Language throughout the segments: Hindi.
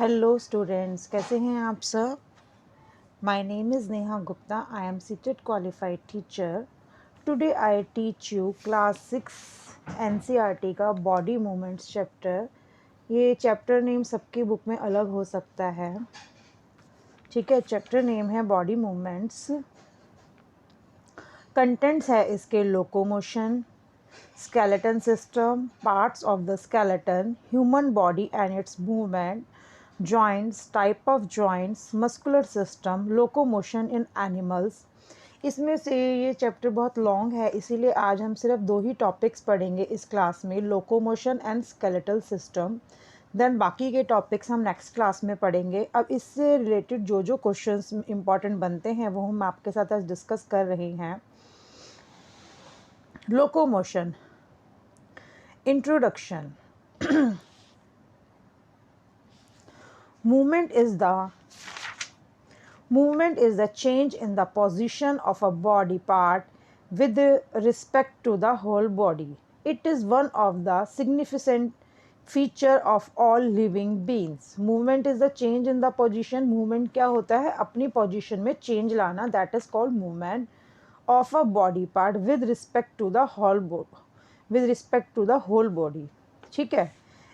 हेलो स्टूडेंट्स, कैसे हैं आप सब। My name is Neha Gupta. I am seated qualified teacher. Today I teach you class 6 NCERT का बॉडी मूवमेंट्स चैप्टर. ये चैप्टर नेम सबकी बुक में अलग हो सकता है. ठीक है, चैप्टर नेम है बॉडी मूवमेंट्स. कंटेंट्स है इसके locomotion, skeleton system, parts of the skeleton, human body and its movement, joints, type of joints, muscular system, locomotion in animals. इसमें से ये चैप्टर बहुत लॉन्ग है, इसीलिए आज हम सिर्फ 2 ही टॉपिक्स पढ़ेंगे इस क्लास में, locomotion and skeletal system. Then बाकी के टॉपिक्स हम नेक्स्ट क्लास में पढ़ेंगे. अब इससे रिलेटेड जो जो क्वेश्चंस इंपॉर्टेंट बनते हैं वो हम आपके साथ आज डिस्कस कर रहे हैं. Locomotion. Introduction. Movement is the change in the position of a body part with respect to the whole body. It is one of the significant feature of all living beings. Movement is the change in the position. Movement क्या होता है? अपनी position में change लाना. That is called movement of a body part with respect to the whole body. ठीक है.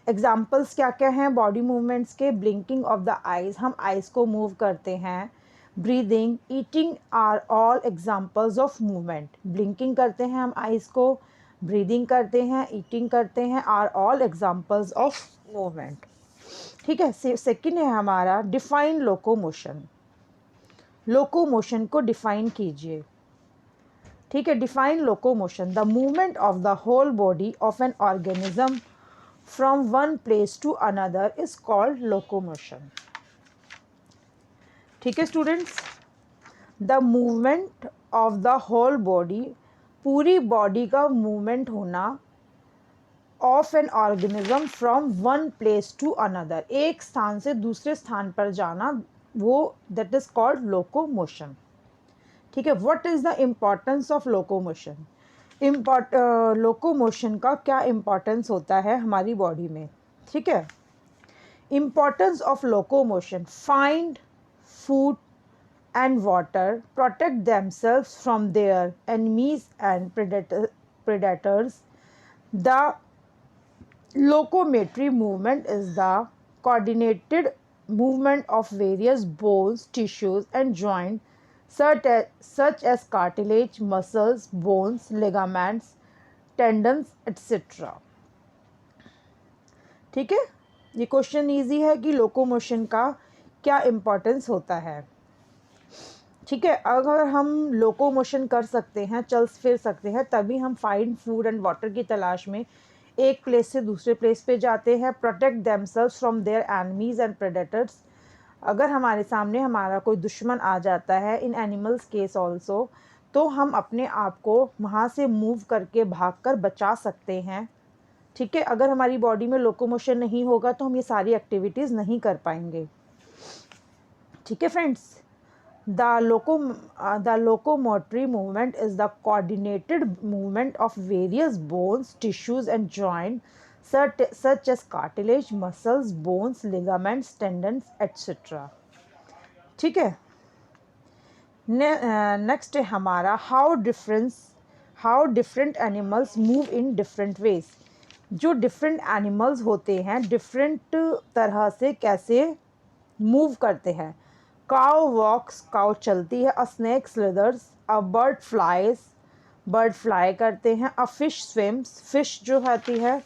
एग्जाम्पल्स क्या क्या हैं बॉडी मूवमेंट्स के? ब्लिंकिंग ऑफ द आइज, हम आइज को मूव करते हैं. Breathing, eating are all examples of movement. Blinking करते हैं हम आइज को, ब्रीदिंग करते हैं, ईटिंग करते हैं, are all examples of movement. ठीक है. सेकेंड है हमारा डिफाइन लोकोमोशन. लोकोमोशन को डिफाइन कीजिए. ठीक है. Define locomotion, the movement of the whole body of an organism from one place to another is called locomotion. ठीक है students. The movement of the whole body, पूरी बॉडी का मूवमेंट होना, of an organism from one place to another, एक स्थान से दूसरे स्थान पर जाना, वो दैट इज कॉल्ड लोकोमोशन. ठीक है. What is the importance of locomotion? Locomotion का क्या इम्पोर्टेंस होता है हमारी बॉडी में? ठीक है. Importance of locomotion: find food and water, protect themselves from their enemies and predators. The locomotory movement is the coordinated movement of various bones, tissues and joints such as cartilage, muscles, bones, ligaments, tendons, etc. ठीक है. ये क्वेश्चन इजी है कि लोकोमोशन का क्या इम्पोर्टेंस होता है. ठीक है. अगर हम लोकोमोशन कर सकते हैं, चल फिर सकते हैं, तभी हम फाइंड फूड एंड वाटर की तलाश में एक प्लेस से दूसरे प्लेस पे जाते हैं. Protect themselves from their enemies and predators. अगर हमारे सामने हमारा कोई दुश्मन आ जाता है, इन एनिमल्स केस ऑल्सो, तो हम अपने आप को वहाँ से मूव करके भागकर बचा सकते हैं. ठीक है. अगर हमारी बॉडी में लोकोमोशन नहीं होगा तो हम ये सारी एक्टिविटीज़ नहीं कर पाएंगे. ठीक है friends. The locomotory movement is the coordinated movement of various bones, tissues and joints such as cartilage, muscles, bones, ligaments, tendons, etc. ठीक है. नेक्स्ट है हमारा how different animals move in different ways. जो डिफरेंट एनिमल्स होते हैं डिफरेंट तरह से कैसे मूव करते हैं. काउ वॉक्स, काउ चलती है. A snake slithers. A bird flies, bird fly करते हैं. अ फिश स्विम्स, फिश जो होती है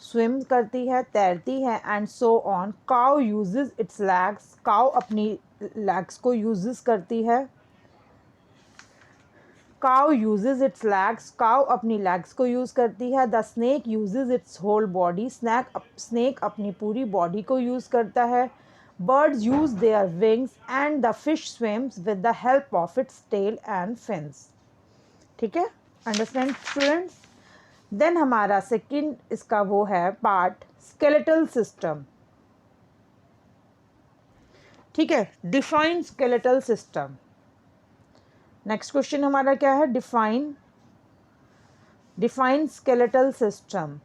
स्विम करती है, तैरती है. And so on. Cow uses its legs, cow अपनी लेग्स को यूजेस करती है. Cow uses its legs, cow अपनी लेग्स को यूज़ करती है. The snake uses its whole body, snake अपनी पूरी बॉडी को यूज़ करता है. Birds use their wings and the fish swims with the help of its tail and fins. ठीक है. Understand students. देन हमारा सेकंड इसका वो है पार्ट स्केलेटल सिस्टम. ठीक है. Define skeletal system. Next question हमारा क्या है? Define skeletal system.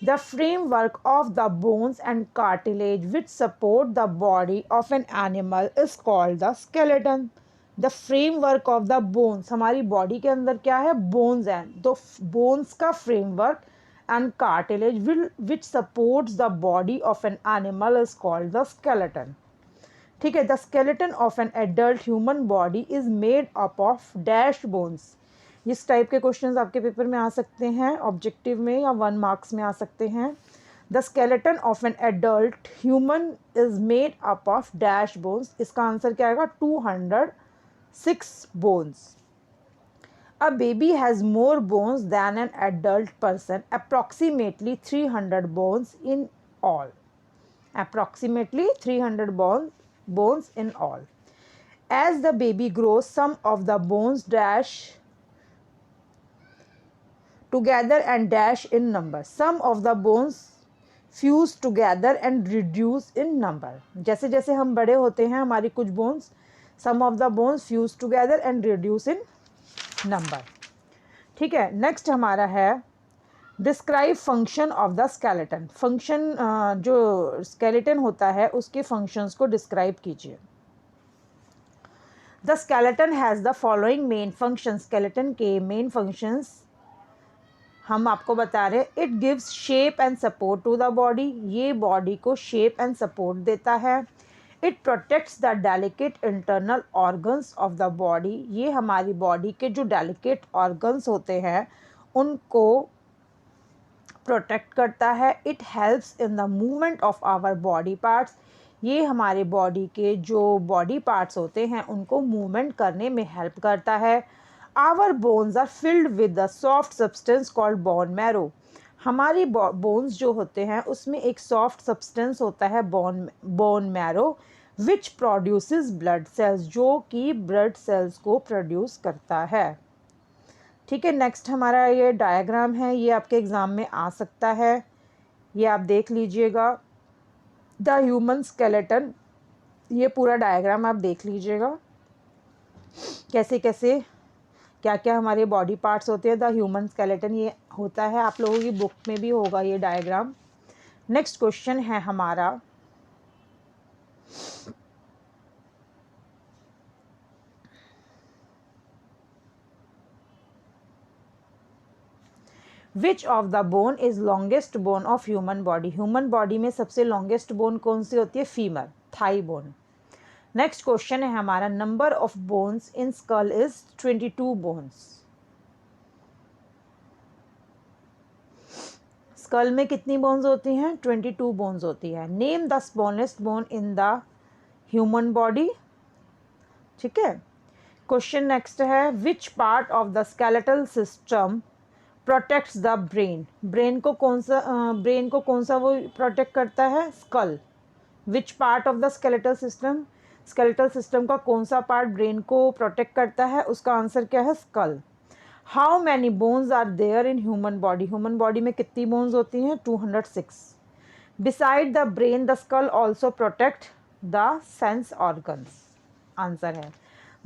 The framework of the bones and cartilage which support the body of an animal is called the skeleton. The framework of the bones, हमारी बॉडी के अंदर क्या है, बोन्स हैं, तो बोन्स का framework and cartilage which supports the body of an animal is called the skeleton. ठीक है, the skeleton of an adult human body is made up of dash bones. इस टाइप के क्वेश्चंस आपके पेपर में आ सकते हैं, ऑब्जेक्टिव में या 1 मार्क्स में आ सकते हैं. The skeleton of an adult human is made up of dash bones. इसका आंसर क्या आएगा, 206 bones. A baby has more bones than an adult person, approximately 300 bones in all. Approximately 300 bones in all. As the baby grows, some of the bones dash together and dash in number. Some of the bones fuse together and reduce in number. जैसे जैसे हम बड़े होते हैं हमारी कुछ bones, some of the bones fuse together and reduce in number. ठीक है, नेक्स्ट हमारा है describe function of the skeleton. Function जो स्केलेटन होता है उसके फंक्शंस को डिस्क्राइब कीजिए. The skeleton has the following main function. Skeleton के मेन फंक्शंस हम आपको बता रहे हैं. It gives shape and support to the body. ये बॉडी को शेप एंड सपोर्ट देता है. It protects the delicate internal organs of the body. ये हमारी बॉडी के जो डेलिकेट ऑर्गन्स होते हैं उनको प्रोटेक्ट करता है. It helps in the movement of our body parts. ये हमारे बॉडी के जो बॉडी पार्ट्स होते हैं उनको मूवमेंट करने में हेल्प करता है. Our bones are filled with the soft substance called bone marrow. हमारी बोन्स जो होते हैं उसमें एक सॉफ्ट सब्सटेंस होता है bone marrow which produces blood cells, जो कि ब्लड सेल्स को प्रोड्यूस करता है. ठीक है, नेक्स्ट हमारा ये डायग्राम है, ये आपके एग्ज़ाम में आ सकता है, ये आप देख लीजिएगा. द ह्यूमन स्केलेटन, ये पूरा डायग्राम आप देख लीजिएगा कैसे कैसे क्या क्या हमारे बॉडी पार्ट्स होते हैं. द ह्यूमन स्केलेटन ये होता है, आप लोगों की बुक में भी होगा ये डायग्राम. नेक्स्ट क्वेश्चन है हमारा which of the bone is longest bone of human body. Human body में सबसे लॉन्गेस्ट बोन कौन सी होती है, femur, thigh bone. Next question है हमारा number of bones in skull is 22 bones. Skull में कितनी बोन्स होती हैं, 22 बोन्स होती है. Name the smallest bone in the human body. ठीक है, क्वेश्चन नेक्स्ट है which part of the skeletal system protects the brain. Brain को कौन सा वो प्रोटेक्ट करता है, skull. Which part of the skeletal system, skeletal system का कौन सा पार्ट ब्रेन को प्रोटेक्ट करता है, उसका आंसर क्या है, skull. How many bones are there in human body. Human body में कितनी बोन्स होती हैं, 206. Beside the brain the skull also protect the sense organs. Answer है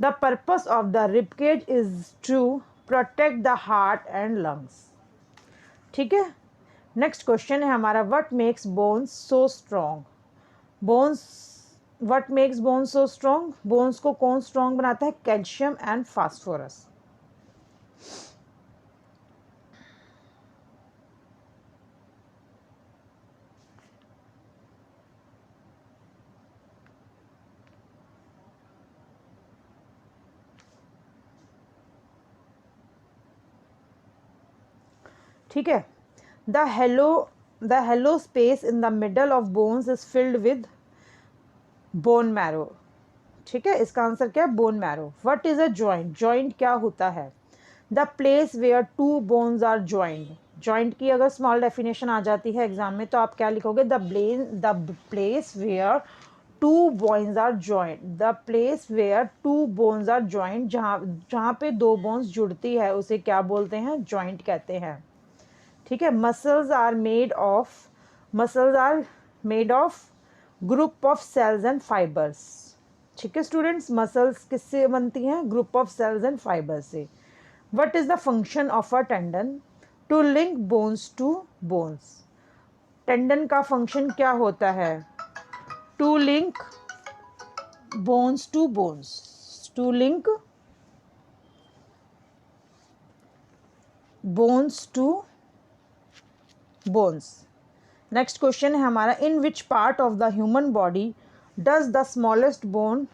the purpose of the ribcage is to protect the heart and lungs. ठीक है, नेक्स्ट क्वेश्चन है हमारा what makes bones so strong. Bones, what makes bones so strong, bones को कौन स्ट्रॉन्ग बनाता है, कैल्शियम एंड फास्फोरस. ठीक है, the hollow space in the middle of bones is filled with bone marrow. ठीक है, इसका आंसर क्या है, bone marrow. What is a joint. Joint क्या होता है, the place where two bones are joined. Joint की अगर स्मॉल डेफिनेशन आ जाती है एग्जाम में तो आप क्या लिखोगे, the place where two bones are joint. The place where two bones are joint, जहाँ पे दो बोन्स जुड़ती है उसे क्या बोलते हैं, जॉइंट कहते हैं. ठीक है, muscles are made of group of cells and fibres. ठीक है स्टूडेंट्स, मसल्स किससे बनती हैं, group of cells and fibres से. What is the function of a tendon, to link bones to bones. Tendon का फंक्शन क्या होता है? To link bones to bones, to link bones to bones. Next question है हमारा, in which part of the human body does the smallest bone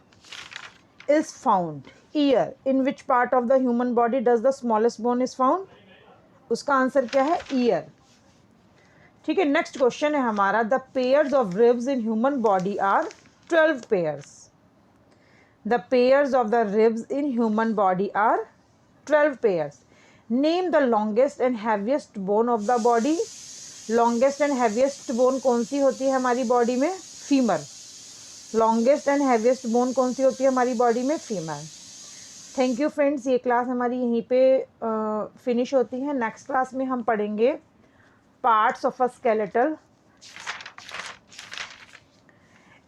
is found? Ear. In which part of the human body does the smallest bone is found? उसका आंसर क्या है? ईयर। ठीक है, नेक्स्ट क्वेश्चन है हमारा, the pairs of ribs in human body are 12 pairs. The pairs of the ribs in human body are 12 pairs. Name the longest and heaviest bone of the body. Longest and heaviest bone कौन सी होती है हमारी बॉडी में? Femur. Longest and heaviest bone कौन सी होती है हमारी बॉडी में? फीमर। थैंक यू फ्रेंड्स, ये क्लास हमारी यहीं पे फिनिश होती है। नेक्स्ट क्लास में हम पढ़ेंगे parts of a skeletal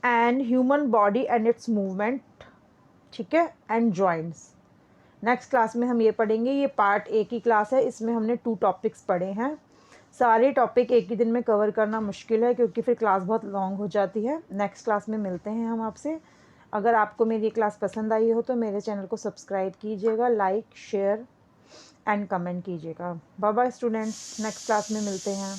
and human body and it's movement, ठीक है, एंड जॉइंट्स। नेक्स्ट क्लास में हम ये पढ़ेंगे, ये पार्ट ए की क्लास है, इसमें हमने 2 टॉपिक्स पढ़े हैं। सारे टॉपिक एक ही दिन में कवर करना मुश्किल है क्योंकि फिर क्लास बहुत लॉन्ग हो जाती है। नेक्स्ट क्लास में मिलते हैं हम आपसे। अगर आपको मेरी क्लास पसंद आई हो तो मेरे चैनल को सब्सक्राइब कीजिएगा, लाइक शेयर एंड कमेंट कीजिएगा। Bye bye students, next class में मिलते हैं।